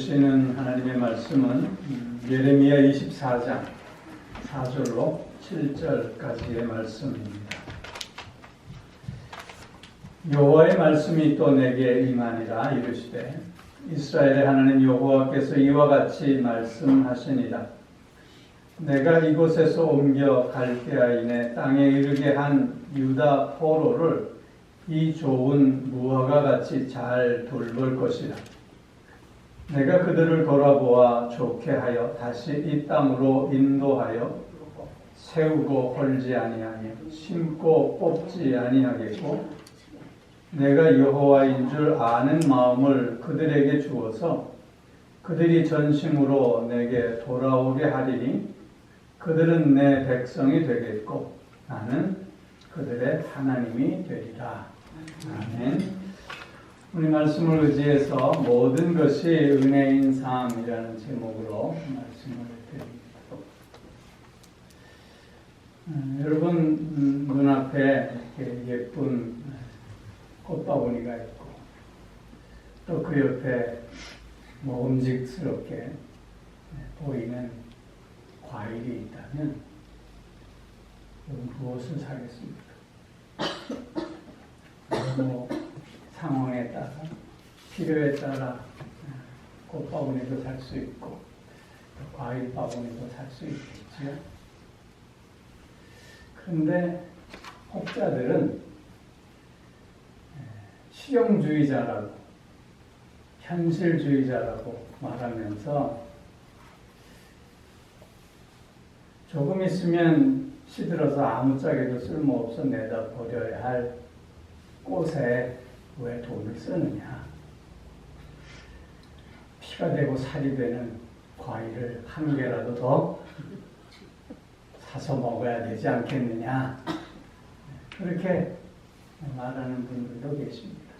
주시는 하나님의 말씀은 예레미야 24장 4절로 7절까지의 말씀입니다. 여호와의 말씀이 또 내게 임하니라. 이르시되 이스라엘의 하나님 여호와께서 이와 같이 말씀하시니라. 내가 이곳에서 옮겨 갈대아인의 땅에 이르게 한 유다 포로를 이 좋은 무화과 같이 잘 돌볼 것이라. 내가 그들을 돌아보아 좋게 하여 다시 이 땅으로 인도하여 세우고 헐지 아니하며 심고 뽑지 아니하겠고, 내가 여호와인 줄 아는 마음을 그들에게 주어서 그들이 전심으로 내게 돌아오게 하리니 그들은 내 백성이 되겠고 나는 그들의 하나님이 되리라. 아멘. 우리 말씀을 의지해서 모든 것이 은혜인 삶이라는 제목으로 말씀을 드립니다. 여러분 눈앞에 이렇게 예쁜 꽃바구니가 있고 또 그 옆에 먹음직스럽게 보이는 과일이 있다면 무엇을 사겠습니까? 상황에 따라, 필요에 따라 꽃바구니도 살 수 있고 과일 바구니도 살 수 있겠죠. 그런데 혹자들은 실용주의자라고, 현실주의자라고 말하면서 조금 있으면 시들어서 아무짝에도 쓸모없어 내다 버려야 할 꽃에 왜 돈을 쓰느냐. 피가 되고 살이 되는 과일을 한 개라도 더 사서 먹어야 되지 않겠느냐. 그렇게 말하는 분들도 계십니다.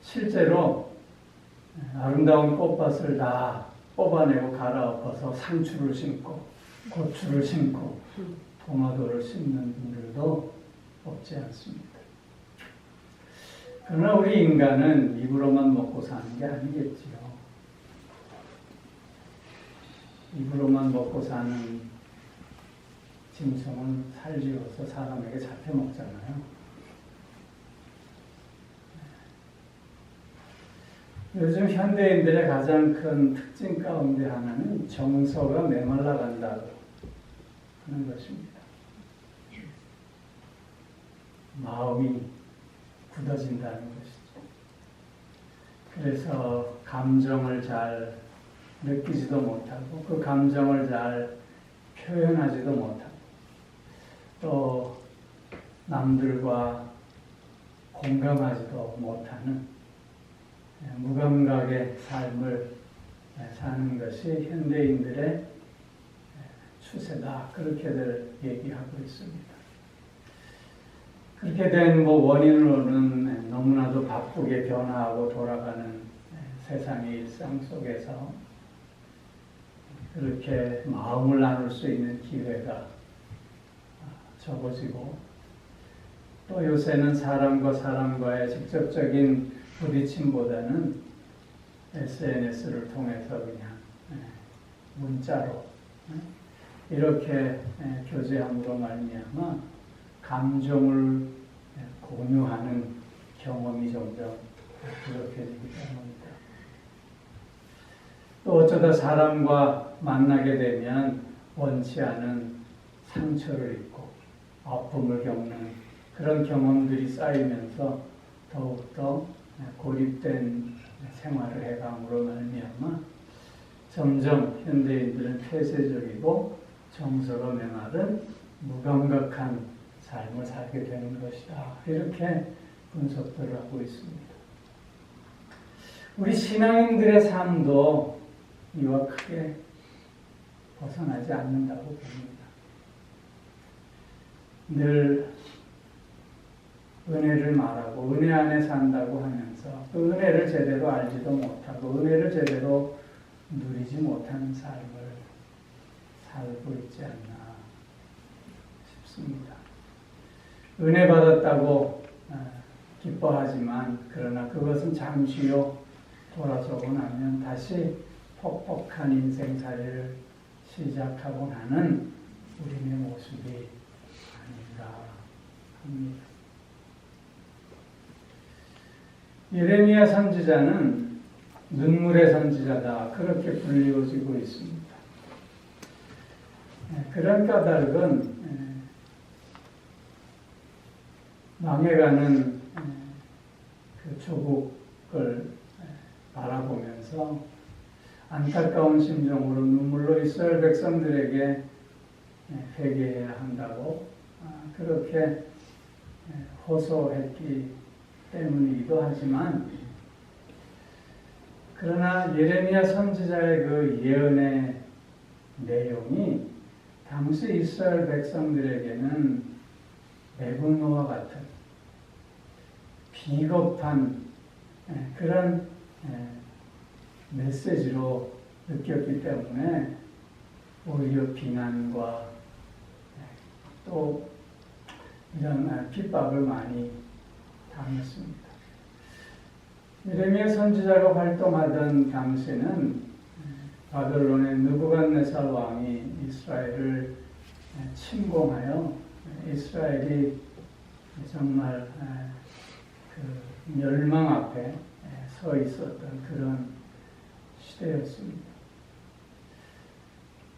실제로 아름다운 꽃밭을 다 뽑아내고 갈아엎어서 상추를 심고 고추를 심고 토마토를 심는 분들도 없지 않습니다. 그러나 우리 인간은 입으로만 먹고 사는 게 아니겠지요. 입으로만 먹고 사는 짐승은 살지어서 사람에게 잡혀 먹잖아요. 요즘 현대인들의 가장 큰 특징 가운데 하나는 정서가 메말라 간다고 하는 것입니다. 마음이 굳어진다는 것이죠. 그래서 감정을 잘 느끼지도 못하고 그 감정을 잘 표현하지도 못하고 또 남들과 공감하지도 못하는 무감각의 삶을 사는 것이 현대인들의 추세다. 그렇게들 얘기하고 있습니다. 그렇게 된 원인으로는 너무나도 바쁘게 변화하고 돌아가는 세상의 일상 속에서 그렇게 마음을 나눌 수 있는 기회가 적어지고, 또 요새는 사람과 사람과의 직접적인 부딪힘보다는 SNS를 통해서 그냥 문자로 이렇게 교제함으로 말미암아 감정을 공유하는 경험이 점점 부족해지기 때문입니다. 또 어쩌다 사람과 만나게 되면 원치 않은 상처를 입고 아픔을 겪는 그런 경험들이 쌓이면서 더욱더 고립된 생활을 해감으로 말미암아 점점 현대인들은 폐쇄적이고 정서가 메마른 무감각한 삶을 살게 되는 것이다. 이렇게 분석들을 하고 있습니다. 우리 신앙인들의 삶도 이와 크게 벗어나지 않는다고 봅니다. 늘 은혜를 말하고 은혜 안에 산다고 하면서 그 은혜를 제대로 알지도 못하고 은혜를 제대로 누리지 못하는 삶을 살고 있지 않나 싶습니다. 은혜 받았다고 기뻐하지만 그러나 그것은 잠시요 돌아서고 나면 다시 퍽퍽한 인생살이를 시작하고 나는 우리의 모습이 아닌가 합니다. 예레미야 선지자는 눈물의 선지자다, 그렇게 불리워지고 있습니다. 그런 까닭은 망해가는 그 조국을 바라보면서 안타까운 심정으로 눈물로 이스라엘 백성들에게 회개해야 한다고 그렇게 호소했기 때문이기도 하지만, 그러나 예레미야 선지자의 그 예언의 내용이 당시 이스라엘 백성들에게는 매국노와 같은 비겁한 그런 메시지로 느꼈기 때문에 오히려 비난과 또 이런 핍박을 많이 당했습니다. 예레미야 선지자가 활동하던 당시는 바벨론의 느부갓네살 왕이 이스라엘을 침공하여 이스라엘이 정말 그 멸망 앞에 서 있었던 그런 시대였습니다.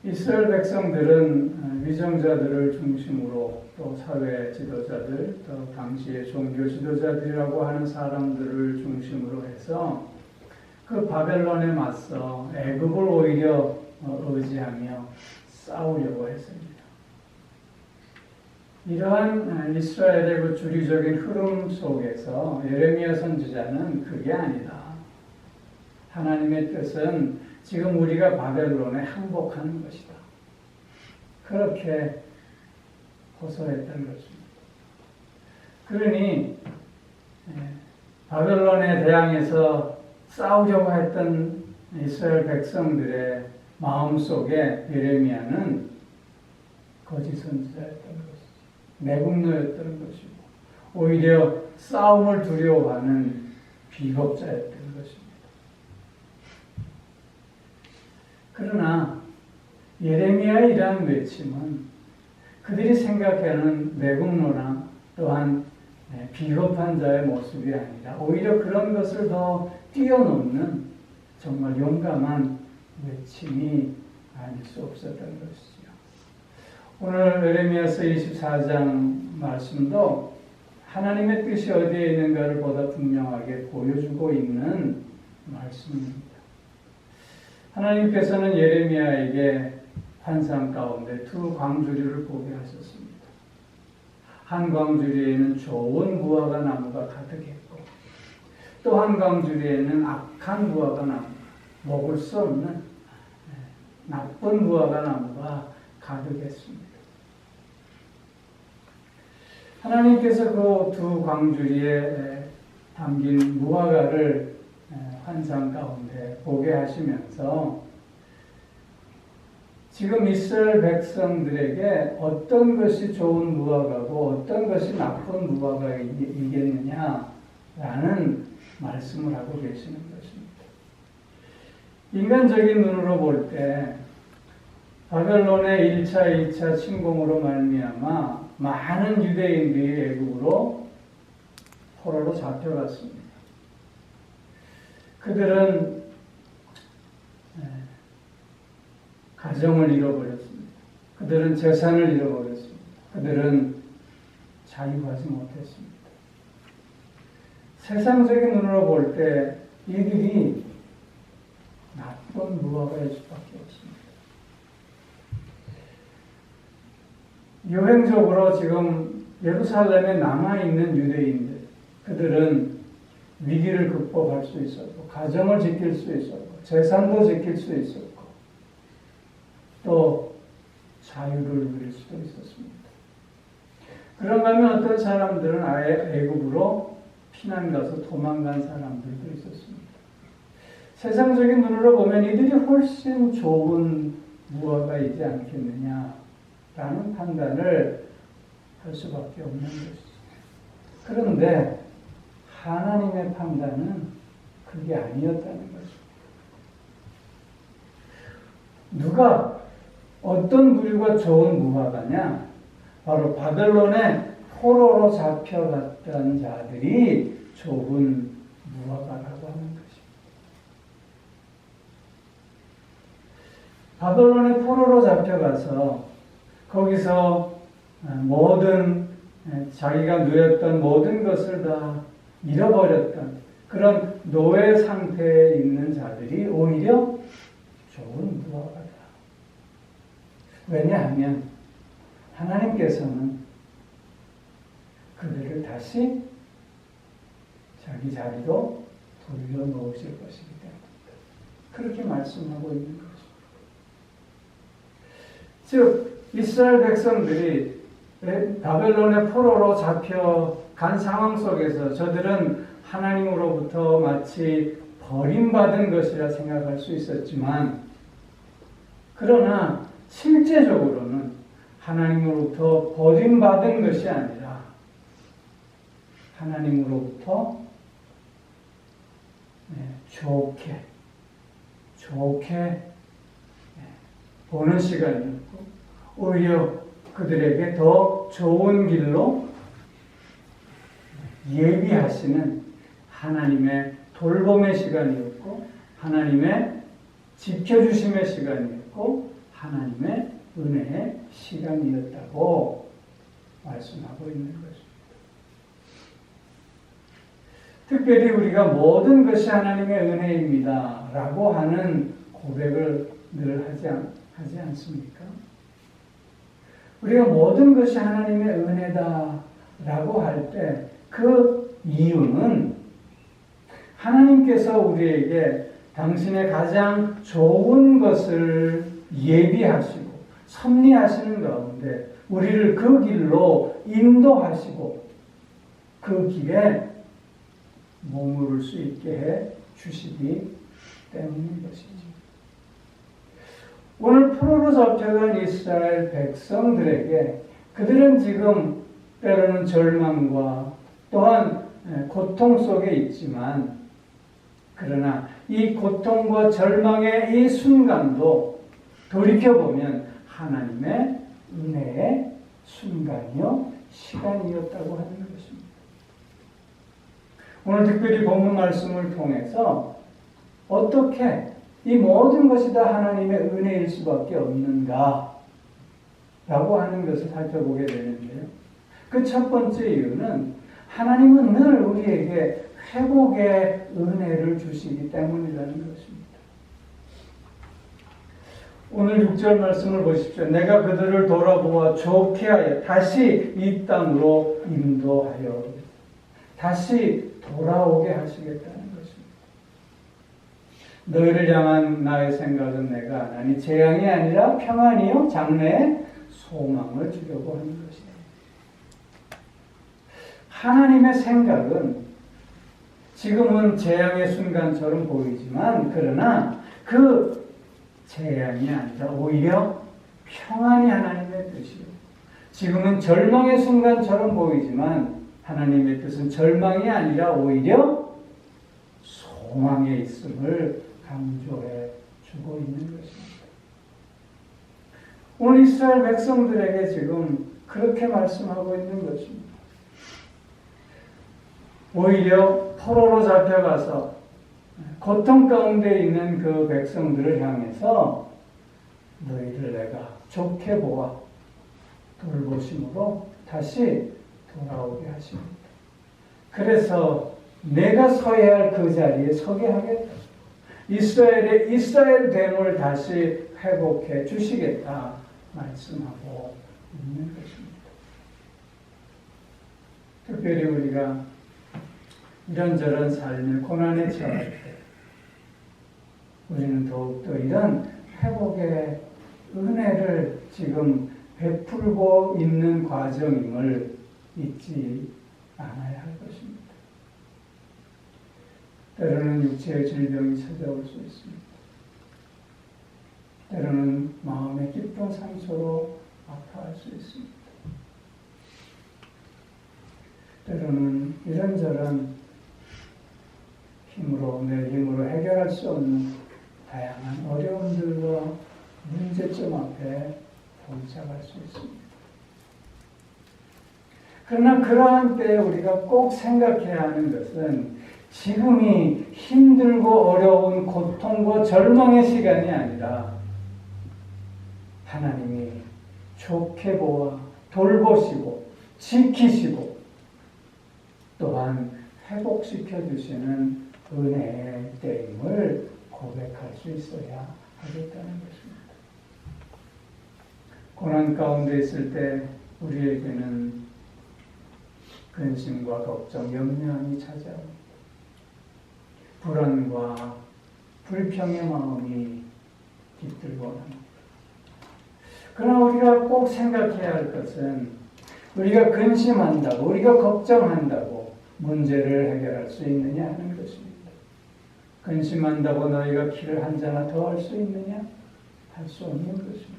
이스라엘 백성들은 위정자들을 중심으로 또 사회 지도자들, 또 당시의 종교 지도자들이라고 하는 사람들을 중심으로 해서 그 바벨론에 맞서 애굽을 오히려 의지하며 싸우려고 했습니다. 이러한 이스라엘의 그 주류적인 흐름 속에서 예레미야 선지자는 그게 아니다, 하나님의 뜻은 지금 우리가 바벨론에 항복하는 것이다, 그렇게 호소했던 것입니다. 그러니 바벨론에 대항해서 싸우려고 했던 이스라엘 백성들의 마음속에 예레미야는 거짓 선지자였던 것이죠. 매국노였던 것이고 오히려 싸움을 두려워하는 비겁자였던 것입니다. 그러나 예레미야의 이러한 외침은 그들이 생각하는 매국노나 또한 비겁한 자의 모습이 아니라 오히려 그런 것을 더 뛰어넘는 정말 용감한 외침이 아닐 수 없었던 것이죠. 오늘 예레미야서 24장 말씀도 하나님의 뜻이 어디에 있는가를 보다 분명하게 보여주고 있는 말씀입니다. 하나님께서는 예레미야에게 환상 가운데 두 광주리를 보게 하셨습니다. 한 광주리에는 좋은 무화과 나무가 가득했고 또 한 광주리에는 악한 무화과 나무, 먹을 수 없는 나쁜 무화과 나무가 가득했습니다. 하나님께서 그 두 광주리에 담긴 무화과를 환상 가운데 보게 하시면서 지금 이스라엘 백성들에게 어떤 것이 좋은 무화과고 어떤 것이 나쁜 무화과이겠느냐라는 말씀을 하고 계시는 것입니다. 인간적인 눈으로 볼 때 바벨론의 1차, 2차 침공으로 말미암아 많은 유대인들이 애굽으로 포로로 잡혀갔습니다. 그들은 가정을 잃어버렸습니다. 그들은 재산을 잃어버렸습니다. 그들은 자유하지 못했습니다. 세상적인 눈으로 볼 때 이들이 나쁜 무화과일 수밖에 없습니다. 여행적으로 지금 예루살렘에 남아있는 유대인들, 그들은 위기를 극복할 수 있었고 가정을 지킬 수 있었고 재산도 지킬 수 있었고 또 자유를 누릴 수도 있었습니다. 그런가 하면 어떤 사람들은 아예 애굽으로 피난 가서 도망간 사람들도 있었습니다. 세상적인 눈으로 보면 이들이 훨씬 좋은 무화과이지 않겠느냐라는 판단을 할 수밖에 없는 것이죠. 그런데 하나님의 판단은 그게 아니었다는 거죠. 누가 어떤 부류가 좋은 무화과냐? 바로 바벨론의 포로로 잡혀갔던 자들이 좋은 무화과라고 하는 것입니다. 바벨론의 포로로 잡혀가서 거기서 모든 자기가 누렸던 모든 것을 다 잃어버렸던 그런 노예 상태에 있는 자들이 오히려 좋은 무화과다. 왜냐하면 하나님께서는 그들을 다시 자기 자리로 돌려놓으실 것이기 때문입니다. 그렇게 말씀하고 있는 것입니다. 즉 이스라엘 백성들이 바벨론의 포로로 잡혀간 상황 속에서 저들은 하나님으로부터 마치 버림받은 것이라 생각할 수 있었지만, 그러나 실제적으로는 하나님으로부터 버림받은 것이 아니라 하나님으로부터 좋게 보는 시간이었고, 오히려 그들에게 더 좋은 길로 예비하시는 하나님의 돌봄의 시간이었고, 하나님의 지켜주심의 시간이었고, 하나님의 은혜의 시간이었다고 말씀하고 있는 것입니다. 특별히 우리가 모든 것이 하나님의 은혜입니다 라고 하는 고백을 늘 하지 않습니까? 우리가 모든 것이 하나님의 은혜다 라고 할 때 그 이유는 하나님께서 우리에게 당신의 가장 좋은 것을 예비하시고 섭리하시는 가운데 우리를 그 길로 인도하시고 그 길에 머무를 수 있게 해 주시기 때문인 것이죠. 오늘 포로로 잡혀간 이스라엘 백성들에게 그들은 지금 때로는 절망과 또한 고통 속에 있지만, 그러나 이 고통과 절망의 이 순간도 돌이켜보면 하나님의 은혜의 순간이요 시간이었다고 하는 것입니다. 오늘 특별히 본문 말씀을 통해서 어떻게 이 모든 것이 다 하나님의 은혜일 수밖에 없는가 라고 하는 것을 살펴보게 되는데요. 그 첫 번째 이유는 하나님은 늘 우리에게 회복의 은혜를 주시기 때문이라는 것입니다. 오늘 6절 말씀을 보십시오. 내가 그들을 돌아보아 좋게 하여 다시 이 땅으로 인도하여 다시 돌아오게 하시겠다는 것입니다. 너희를 향한 나의 생각은 내가 안 하니 재앙이 아니라 평안이요 장래의 소망을 주려고 하는 것이다. 하나님의 생각은 지금은 재앙의 순간처럼 보이지만, 그러나 그 재앙이 아니라 오히려 평안이 하나님의 뜻이요. 지금은 절망의 순간처럼 보이지만 하나님의 뜻은 절망이 아니라 오히려 소망에 있음을 강조해 주고 있는 것입니다. 오늘 이스라엘 백성들에게 지금 그렇게 말씀하고 있는 것입니다. 오히려 포로로 잡혀가서 고통 가운데 있는 그 백성들을 향해서 너희를 내가 좋게 보아 돌보심으로 다시 돌아오게 하십니다. 그래서 내가 서야 할 그 자리에 서게 하겠다. 이스라엘의 이스라엘 됨을 다시 회복해 주시겠다 말씀하고 있는 것입니다. 특별히 우리가 이런저런 삶의 고난에 처할 때 우리는 더욱더 이런 회복의 은혜를 지금 베풀고 있는 과정임을 잊지 않아야 할 것입니다. 때로는 육체의 질병이 찾아올 수 있습니다. 때로는 마음의 깊은 상처로 아파할 수 있습니다. 때로는 이런저런 힘으로, 내 힘으로 해결할 수 없는 다양한 어려움들과 문제점 앞에 봉착할 수 있습니다. 그러나 그러한 때에 우리가 꼭 생각해야 하는 것은 지금이 힘들고 어려운 고통과 절망의 시간이 아니라 하나님이 좋게 보아 돌보시고 지키시고 또한 회복시켜 주시는 은혜의 때임을 고백할 수 있어야 하겠다는 것입니다. 고난 가운데 있을 때 우리에게는 근심과 걱정, 염려함이 찾아옵니다. 불안과 불평의 마음이 깃들곤 합니다. 그러나 우리가 꼭 생각해야 할 것은 우리가 근심한다고, 우리가 걱정한다고 문제를 해결할 수 있느냐 하는 것입니다. 근심한다고 너희가 키를 한 자나 더 할 수 있느냐? 할 수 없는 것입니다.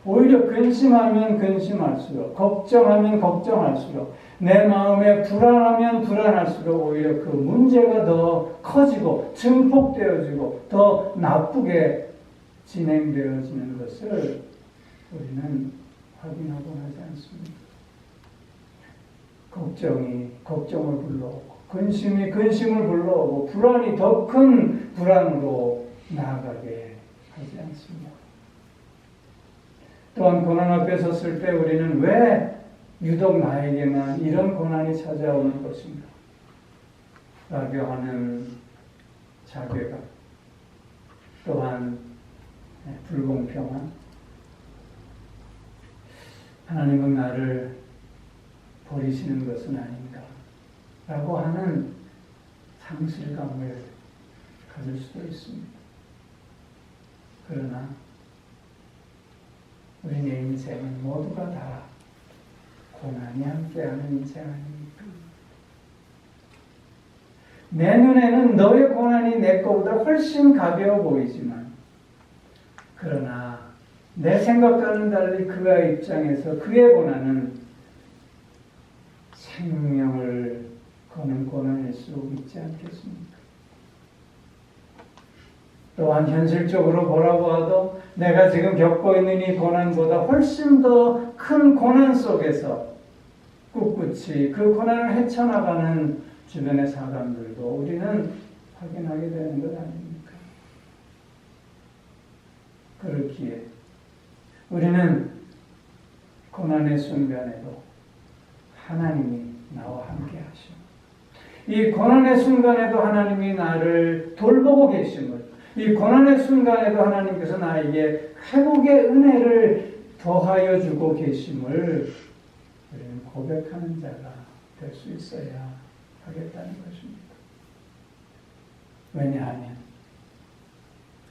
오히려 근심하면 근심할수록, 걱정하면 걱정할수록, 내 마음에 불안하면 불안할수록 오히려 그 문제가 더 커지고 증폭되어지고 더 나쁘게 진행되어지는 것을 우리는 확인하곤 하지 않습니다. 걱정이 걱정을 불러오고 근심이 근심을 불러오고 불안이 더 큰 불안으로 나아가게 하지 않습니다. 또한 고난 앞에 섰을 때 우리는 왜 유독 나에게만 이런 고난이 찾아오는 것인가? 라고 하는 자괴감, 또한 불공평함, 하나님은 나를 버리시는 것은 아닌가? 라고 하는 상실감을 가질 수도 있습니다. 그러나 우리의 인생은 모두가 다 고난이 함께하는 인생 아닙니까? 내 눈에는 너의 고난이 내 것보다 훨씬 가벼워 보이지만 그러나 내 생각과는 달리 그의 입장에서 그의 고난은 생명을 거는 고난일 수 있지 않겠습니까? 또한 현실적으로 보라고 하도 내가 지금 겪고 있는 이 고난보다 훨씬 더 큰 고난 속에서 꿋꿋이 그 고난을 헤쳐나가는 주변의 사람들도 우리는 확인하게 되는 것 아닙니까? 그렇기에 우리는 고난의 순간에도 하나님이 나와 함께 하시고 이 고난의 순간에도 하나님이 나를 돌보고 계심을, 이 고난의 순간에도 하나님께서 나에게 회복의 은혜를 더하여 주고 계심을 우리는 고백하는 자가 될 수 있어야 하겠다는 것입니다. 왜냐하면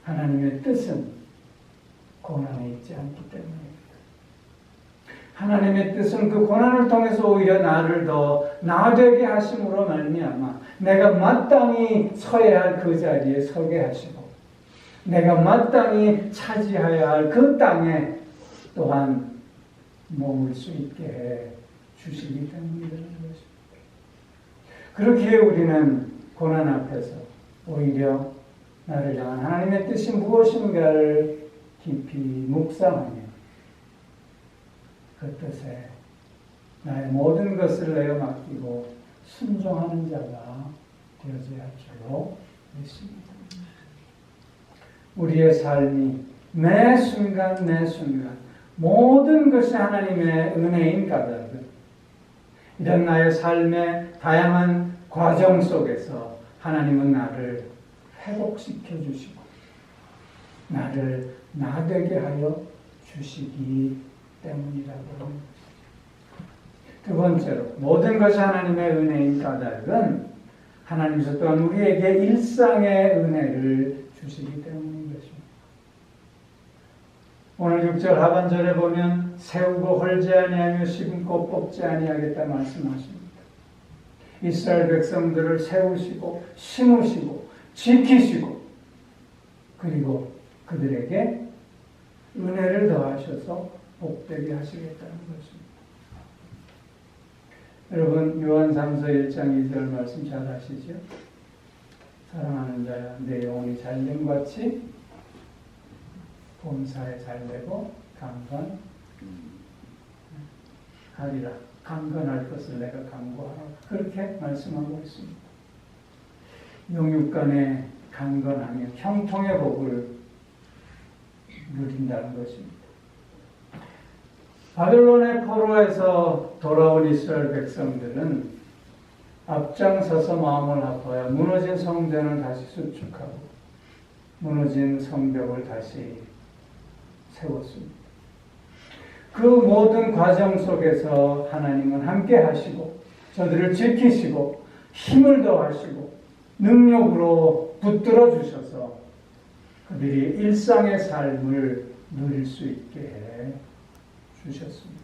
하나님의 뜻은 고난에 있지 않기 때문입니다. 하나님의 뜻은 그 고난을 통해서 오히려 나를 더 나되게 하심으로 말미암아 내가 마땅히 서야 할 그 자리에 서게 하시고 내가 마땅히 차지해야 할 그 땅에 또한 머물 수 있게 해 주시기 때문이라는 것입니다. 그렇기에 우리는 고난 앞에서 오히려 나를 향한 하나님의 뜻이 무엇인가를 깊이 묵상하며 그 뜻에 나의 모든 것을 내어 맡기고 순종하는 자가 되어져야 할 줄로 믿습니다. 우리의 삶이 매 순간 매 순간 모든 것이 하나님의 은혜인 까닭은 이런 나의 삶의 다양한 과정 속에서 하나님은 나를 회복시켜 주시고 나를 나되게 하여 주시기 때문이라고 합니다. 두 번째로 모든 것이 하나님의 은혜인 까닭은 하나님께서 또한 우리에게 일상의 은혜를 주시기 때문인 것입니다. 오늘 6절 하반절에 보면 세우고 헐지 아니하며 심고 뽑지 아니하겠다 말씀하십니다. 이스라엘 백성들을 세우시고 심으시고 지키시고 그리고 그들에게 은혜를 더하셔서 복되게 하시겠다는 것입니다. 여러분 요한 3서 1장 2절 말씀 잘 아시죠? 사랑하는 자야, 내 영혼이 잘됨같이 본사에 잘되고 강건하리라. 강건할 것을 내가 강구하라. 그렇게 말씀하고 있습니다. 영육간에 강건하며 형통의 복을 누린다는 것입니다. 바벨론의 포로에서 돌아온 이스라엘 백성들은 앞장서서 마음을 합하여 무너진 성전을 다시 수축하고 무너진 성벽을 다시 세웠습니다. 그 모든 과정 속에서 하나님은 함께 하시고 저들을 지키시고 힘을 더하시고 능력으로 붙들어 주셔서 그들이 일상의 삶을 누릴 수 있게 해 주셨습니다.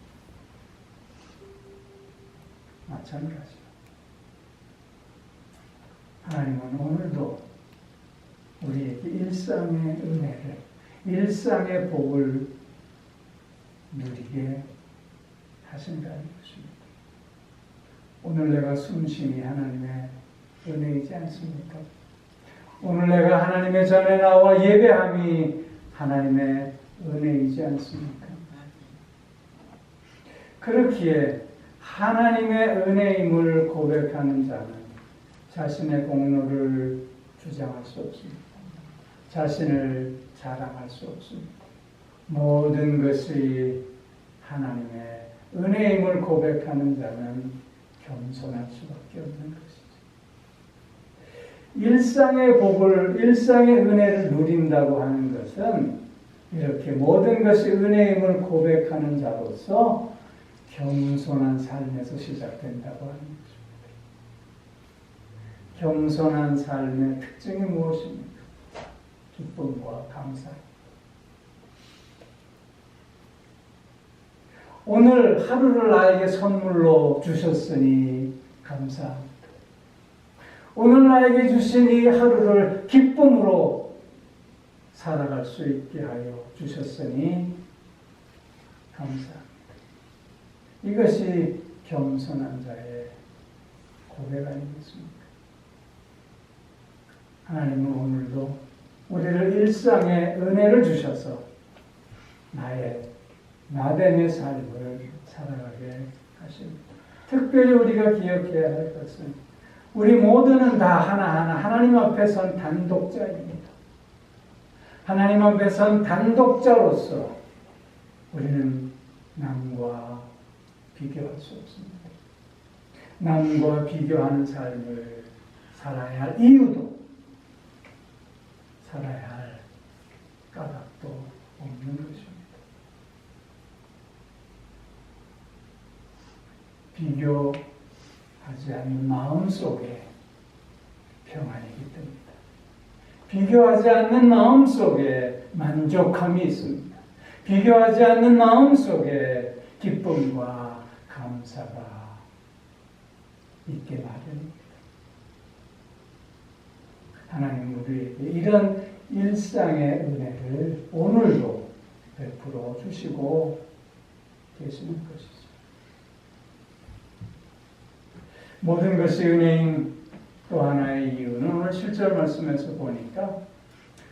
마찬가지로 하나님은 오늘도 우리에게 일상의 은혜를, 일상의 복을 누리게 하신다는 것입니다. 오늘 내가 숨쉬니 하나님의 은혜이지 않습니까? 오늘 내가 하나님의 전에 나와 예배함이 하나님의 은혜이지 않습니까? 그렇기에 하나님의 은혜임을 고백하는 자는 자신의 공로를 주장할 수 없습니다. 자신을 자랑할 수 없습니다. 모든 것이 하나님의 은혜임을 고백하는 자는 겸손할 수밖에 없는 것이죠. 일상의 복을, 일상의 은혜를 누린다고 하는 것은 이렇게 모든 것이 은혜임을 고백하는 자로서 겸손한 삶에서 시작된다고 하는 것입니다. 겸손한 삶의 특징이 무엇입니까? 기쁨과 감사. 오늘 하루를 나에게 선물로 주셨으니 감사합니다. 오늘 나에게 주신 이 하루를 기쁨으로 살아갈 수 있게 하여 주셨으니 감사합니다. 이것이 겸손한 자의 고백 아니겠습니까? 하나님은 오늘도 우리를 일상의 은혜를 주셔서 나됨의 삶을 살아가게 하십니다. 특별히 우리가 기억해야 할 것은 우리 모두는 다 하나하나 하나님 앞에 선 단독자입니다. 하나님 앞에 선 단독자로서 우리는 남과 비교할 수 없습니다. 남과 비교하는 삶을 살아야 할 이유도 살아야 할 까닭도 없는 것입니다. 비교하지 않는 마음 속에 평안이 있습니다. 비교하지 않는 마음 속에 만족함이 있습니다. 비교하지 않는 마음 속에 기쁨과 감사가 있게 마련입니다. 하나님 우리에게 이런 일상의 은혜를 오늘도 베풀어 주시고 계시는 것이죠. 모든 것이 은혜인 또 하나의 이유는 오늘 7절 말씀에서 보니까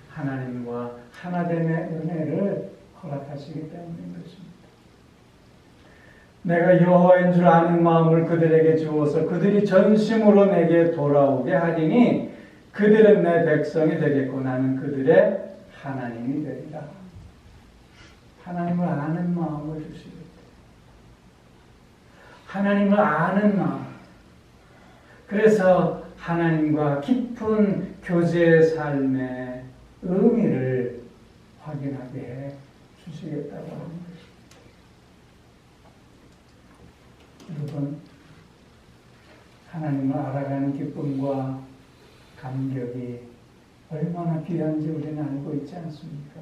하나님과 하나됨의 은혜를 허락하시기 때문인 것입니다. 내가 여호와인 줄 아는 마음을 그들에게 주어서 그들이 전심으로 내게 돌아오게 하리니 그들은 내 백성이 되겠고 나는 그들의 하나님이 되리라. 하나님을 아는 마음을 주시겠다. 하나님을 아는 마음. 그래서 하나님과 깊은 교제의 삶의 의미를 확인하게 해 주시겠다고 하는 것입니다. 여러분, 하나님을 알아가는 기쁨과 감격이 얼마나 귀한지 우리는 알고 있지 않습니까?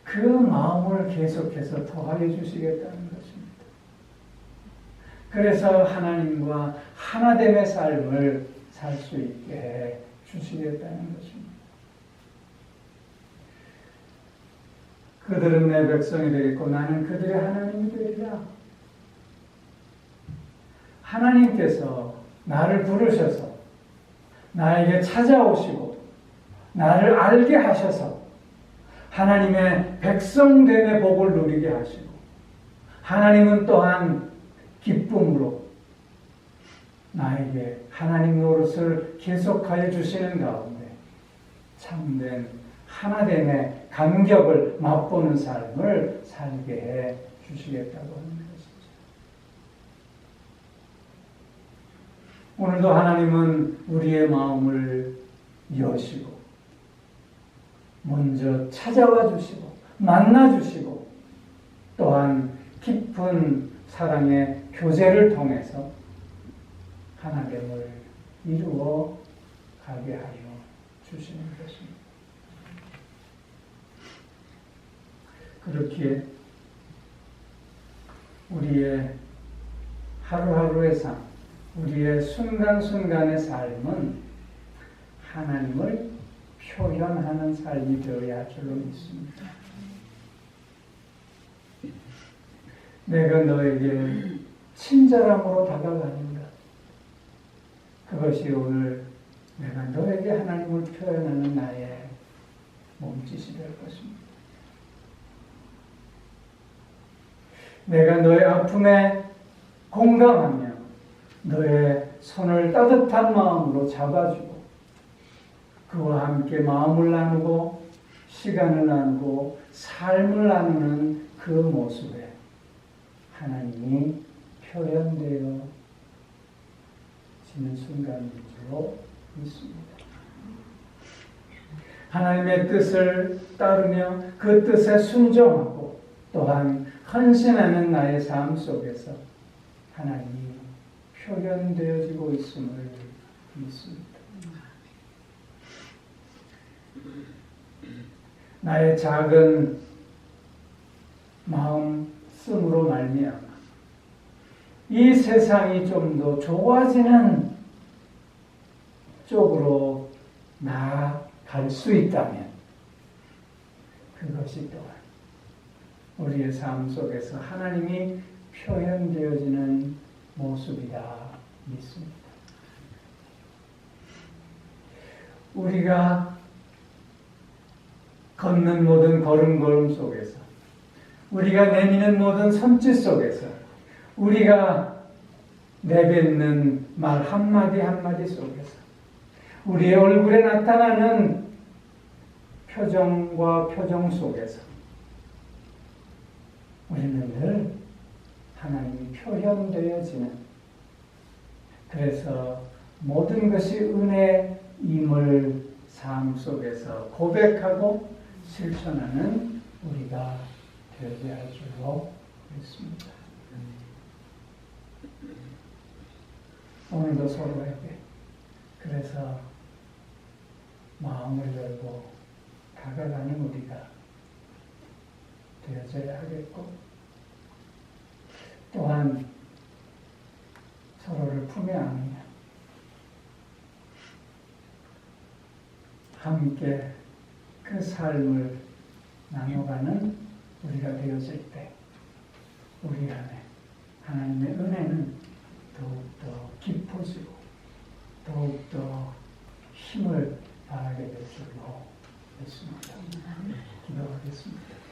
그 마음을 계속해서 더하여 주시겠다는 것입니다. 그래서 하나님과 하나됨의 삶을 살 수 있게 해 주시겠다는 것입니다. 그들은 내 백성이 되겠고 나는 그들의 하나님이 되리라. 하나님께서 나를 부르셔서 나에게 찾아오시고 나를 알게 하셔서 하나님의 백성됨의 복을 누리게 하시고 하나님은 또한 기쁨으로 나에게 하나님 노릇을 계속하여 주시는 가운데 참된 하나됨의 감격을 맛보는 삶을 살게 해 주시겠다고 하는 것이죠. 오늘도 하나님은 우리의 마음을 여시고 먼저 찾아와 주시고 만나 주시고 또한 깊은 사랑의 교제를 통해서 하나됨을 이루어 가게 하여 주시는 것입니다. 그렇기에 우리의 하루하루의 삶, 우리의 순간순간의 삶은 하나님을 표현하는 삶이 되어야 할 줄로 믿습니다. 내가 너에게 친절함으로 다가가는가? 그것이 오늘 내가 너에게 하나님을 표현하는 나의 몸짓이 될 것입니다. 내가 너의 아픔에 공감하며 너의 손을 따뜻한 마음으로 잡아주고 그와 함께 마음을 나누고 시간을 나누고 삶을 나누는 그 모습에 하나님이 표현되어지는 순간인 줄로 믿습니다. 하나님의 뜻을 따르며 그 뜻에 순종하고 또한 헌신하는 나의 삶 속에서 하나님이 표현되어지고 있음을 믿습니다. 나의 작은 마음 쓰므로 말미암아 이 세상이 좀 더 좋아지는 쪽으로 나아갈 수 있다면 그것이 또한 우리의 삶 속에서 하나님이 표현되어지는 모습이다 믿습니다. 우리가 걷는 모든 걸음걸음 속에서 우리가 내미는 모든 손짓 속에서 우리가 내뱉는 말 한마디 한마디 속에서 우리의 얼굴에 나타나는 표정과 표정 속에서 우리는 늘 하나님이 표현되어지는 그래서 모든 것이 은혜임을 삶 속에서 고백하고 실천하는 우리가 되어야 할 줄로 믿습니다. 오늘도 서로에게 그래서 마음을 열고 다가가는 우리가 되어져야 하겠고 또한 서로를 품에 안으며 함께 그 삶을 나눠가는 우리가 되어질 때 우리 안에 하나님의 은혜는 더욱더 깊어지고 더욱더 힘을 발하게 될 줄로 믿습니다. 기도하겠습니다.